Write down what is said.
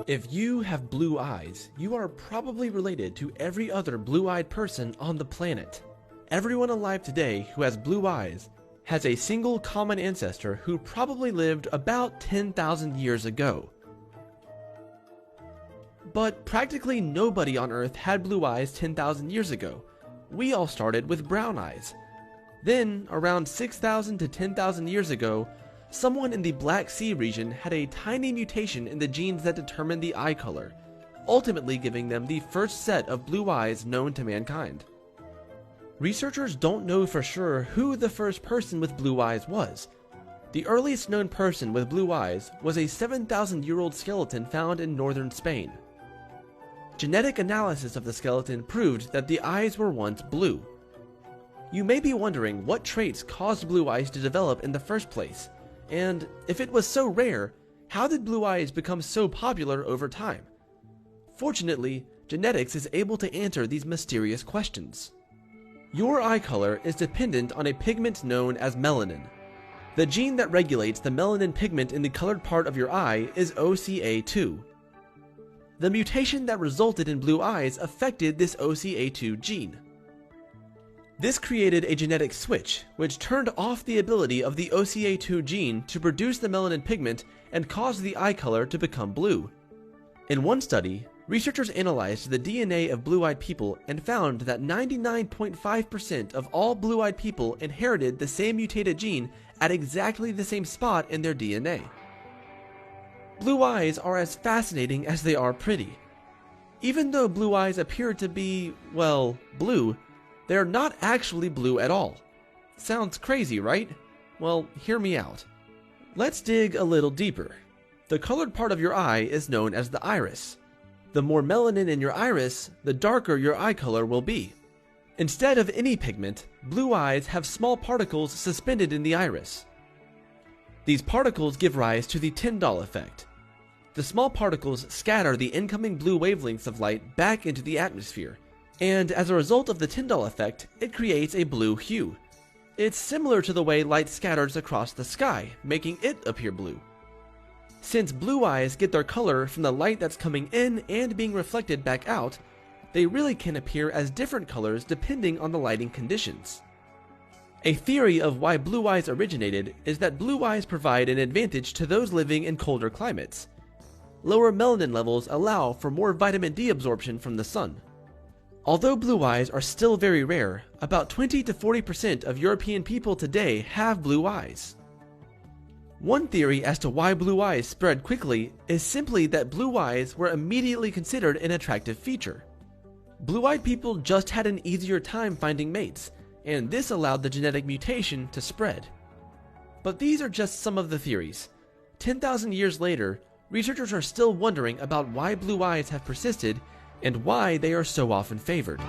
If you have blue eyes, you are probably related to every other blue-eyed person on the planet. Everyone alive today who has blue eyes has a single common ancestor who probably lived about 10,000 years ago. But practically nobody on Earth had blue eyes 10,000 years ago. We all started with brown eyes. Then, around 6,000 to 10,000 years ago, someone in the Black Sea region had a tiny mutation in the genes that determine the eye color, ultimately giving them the first set of blue eyes known to mankind. Researchers don't know for sure who the first person with blue eyes was. The earliest known person with blue eyes was a 7,000-year-old skeleton found in northern Spain. Genetic analysis of the skeleton proved that the eyes were once blue. You may be wondering what traits caused blue eyes to develop in the first place, and if it was so rare, how did blue eyes become so popular over time? Fortunately, genetics is able to answer these mysterious questions. Your eye color is dependent on a pigment known as melanin. The gene that regulates the melanin pigment in the colored part of your eye is OCA2. The mutation that resulted in blue eyes affected this OCA2 gene. This created a genetic switch, which turned off the ability of the OCA2 gene to produce the melanin pigment and caused the eye color to become blue. In one study, researchers analyzed the DNA of blue-eyed people and found that 99.5% of all blue-eyed people inherited the same mutated gene at exactly the same spot in their DNA. Blue eyes are as fascinating as they are pretty. Even though blue eyes appear to be, well, blue, they're not actually blue at all. Sounds crazy, right? Well, hear me out. Let's dig a little deeper. The colored part of your eye is known as the iris. The more melanin in your iris, the darker your eye color will be. Instead of any pigment, blue eyes have small particles suspended in the iris. These particles give rise to the Tyndall effect. The small particles scatter the incoming blue wavelengths of light back into the atmosphere, and as a result of the Tyndall effect, it creates a blue hue. It's similar to the way light scatters across the sky, making it appear blue. Since blue eyes get their color from the light that's coming in and being reflected back out, they really can appear as different colors depending on the lighting conditions. A theory of why blue eyes originated is that blue eyes provide an advantage to those living in colder climates. Lower melanin levels allow for more vitamin D absorption from the sun. Although blue eyes are still very rare, about 20 to 40% of European people today have blue eyes. One theory as to why blue eyes spread quickly is simply that blue eyes were immediately considered an attractive feature. Blue-eyed people just had an easier time finding mates, and this allowed the genetic mutation to spread. But these are just some of the theories. 10,000 years later, researchers are still wondering about why blue eyes have persisted and why they are so often favored.